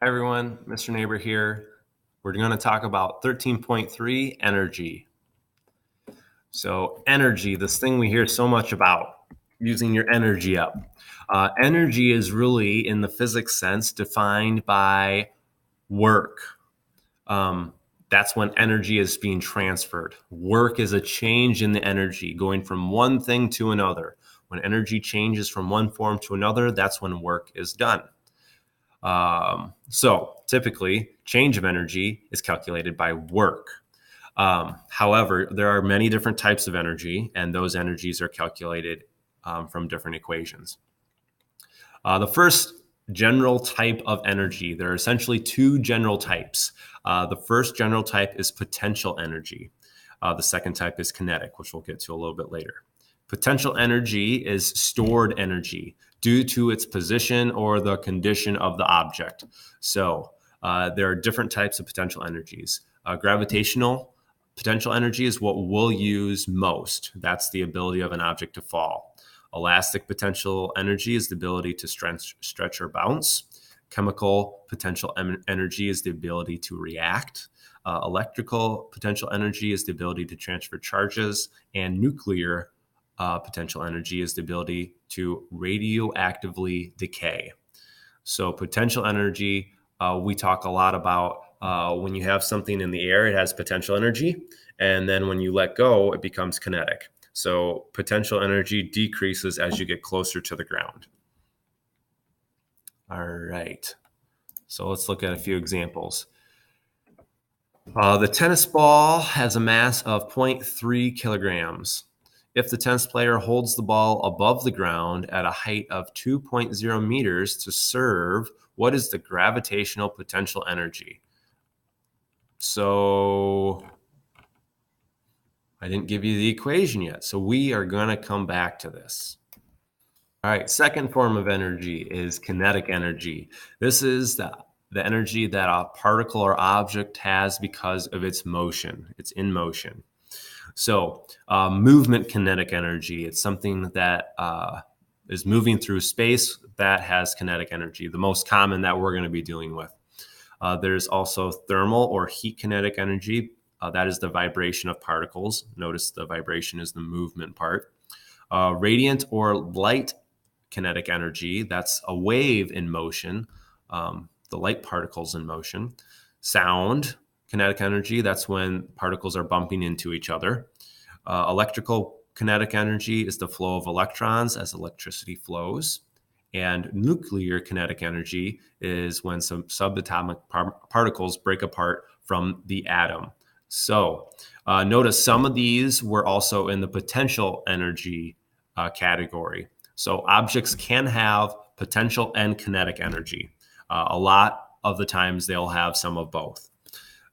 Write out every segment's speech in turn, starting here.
Hi everyone, Mr. Neighbor here. We're going to talk about 13.3 energy. So energy, this thing we hear so much about, using your energy up. Energy is really, in the physics sense, defined by work. That's when energy is being transferred. Work is a change in the energy, going from one thing to another. When energy changes from one form to another, that's when work is done. So typically, change of energy is calculated by work. However, there are many different types of energy, and those energies are calculated from different equations. The first general type of energy, there are essentially two general types. The first general type is potential energy. The second type is kinetic, which we'll get to a little bit later. Potential energy is stored energy due to its position or the condition of the object. So there are different types of potential energies. Gravitational potential energy is what we'll use most. That's the ability of an object to fall. Elastic potential energy is the ability to stretch or bounce. Chemical potential energy is the ability to react. Electrical potential energy is the ability to transfer charges, and nuclear potential energy is the ability to radioactively decay. So potential energy, we talk a lot about when you have something in the air, it has potential energy. And then when you let go, it becomes kinetic. So potential energy decreases as you get closer to the ground. All right. So let's look at a few examples. The tennis ball has a mass of 0.3 kilograms. If the tennis player holds the ball above the ground at a height of 2.0 meters to serve, what is the gravitational potential energy? So I didn't give you the equation yet, so we are going to come back to this. All right, second form of energy is kinetic energy. This is the energy that a particle or object has because of its motion. It's in motion. So movement kinetic energy, it's something that is moving through space that has kinetic energy, the most common that we're going to be dealing with. There's also thermal or heat kinetic energy. That is the vibration of particles. Notice the vibration is the movement part. Radiant or light kinetic energy, that's a wave in motion, the light particles in motion. Sound kinetic energy, that's when particles are bumping into each other. Electrical kinetic energy is the flow of electrons as electricity flows. And nuclear kinetic energy is when some subatomic particles break apart from the atom. So notice some of these were also in the potential energy category. So objects can have potential and kinetic energy. A lot of the times they'll have some of both,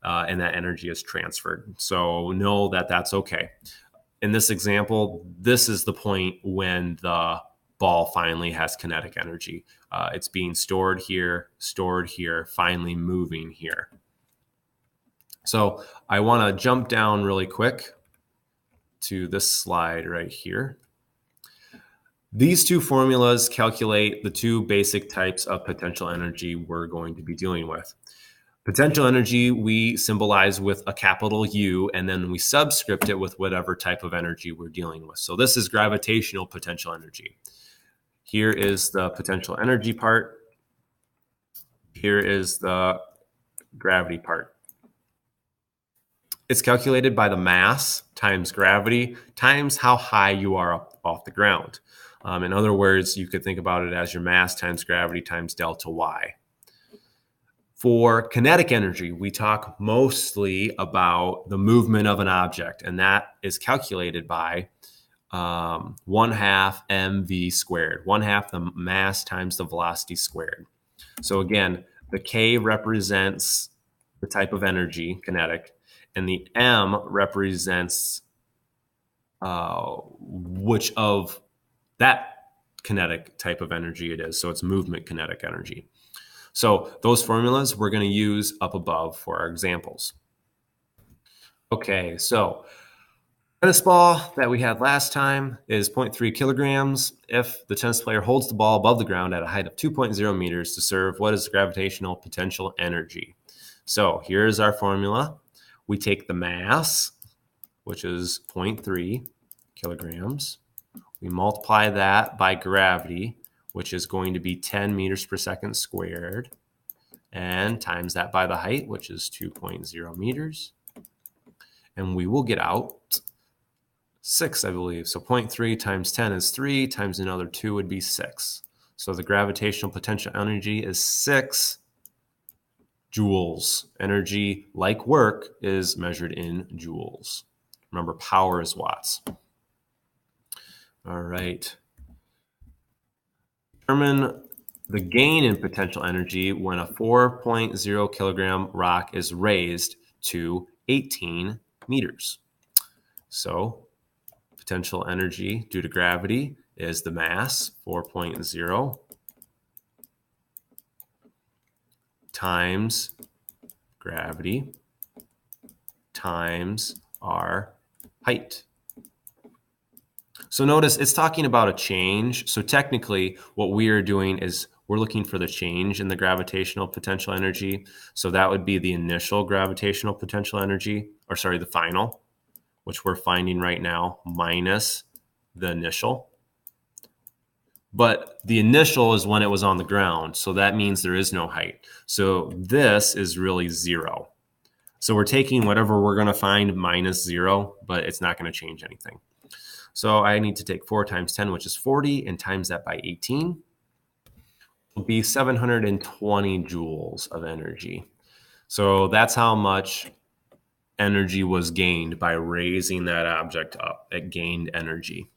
and that energy is transferred. So know that that's okay. In this example, this is the point when the ball finally has kinetic energy. It's being stored here, finally moving here. So I want to jump down really quick to this slide right here. These two formulas calculate the two basic types of potential energy we're going to be dealing with. Potential energy we symbolize with a capital U, and then we subscript it with whatever type of energy we're dealing with. So this is gravitational potential energy. Here is the potential energy part. Here is the gravity part. It's calculated by the mass times gravity times how high you are up off the ground. In other words, you could think about it as your mass times gravity times delta Y. For kinetic energy, we talk mostly about the movement of an object, and that is calculated by 1/2 mv squared, 1/2 the mass times the velocity squared. So again, the K represents the type of energy, kinetic, and the M represents which of that kinetic type of energy it is. So it's movement kinetic energy. So those formulas we're going to use up above for our examples. Okay, so Tennis ball that we had last time is 0.3 kilograms if the tennis player holds the ball above the ground at a height of 2.0 meters to serve what is gravitational potential energy. So here's our formula. We take the mass, which is 0.3 kilograms. We multiply that by gravity, which is going to be 10 meters per second squared, and times that by the height, which is 2.0 meters. And we will get out 6, I believe. So 0.3 times 10 is 3, times another 2 would be 6. So the gravitational potential energy is 6 joules. Energy, like work, is measured in joules. Remember, power is watts. All right. Determine the gain in potential energy when a 4.0 kilogram rock is raised to 18 meters. So potential energy due to gravity is the mass, 4.0, times gravity times our height. So notice it's talking about a change. So technically what we are doing is we're looking for the change in the gravitational potential energy. So that would be the initial gravitational potential energy, or sorry, the final, which we're finding right now, minus the initial. But the initial is when it was on the ground. So that means there is no height. So this is really 0. So we're taking whatever we're going to find minus 0, but it's not going to change anything. So I need to take 4 times 10, which is 40, and times that by 18. Will be 720 joules of energy. So that's how much energy was gained by raising that object up. It gained energy.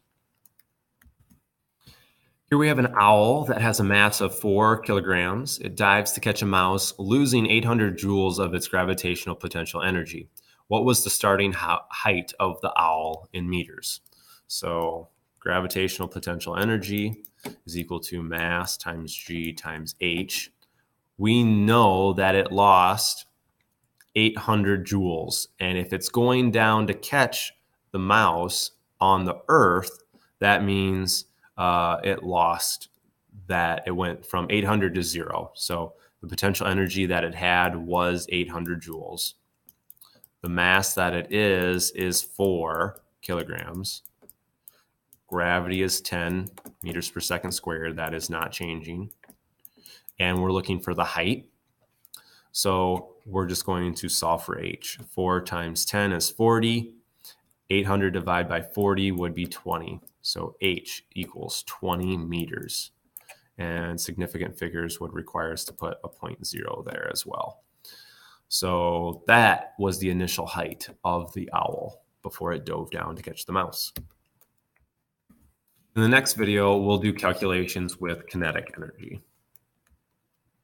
Here we have an owl that has a mass of 4 kilograms. It dives to catch a mouse, losing 800 joules of its gravitational potential energy. What was the starting height of the owl in meters? So gravitational potential energy is equal to mass times g times h. We know that it lost 800 joules. And if it's going down to catch the mouse on the earth, that means it lost that. It went from 800 to 0. So the potential energy that it had was 800 joules. The mass that it is 4 kilograms. Gravity is 10 meters per second squared. That is not changing. And we're looking for the height. So we're just going to solve for h. 4 times 10 is 40. 800 divided by 40 would be 20. So h equals 20 meters. And significant figures would require us to put a 0.0 there as well. So that was the initial height of the owl before it dove down to catch the mouse. In the next video, we'll do calculations with kinetic energy.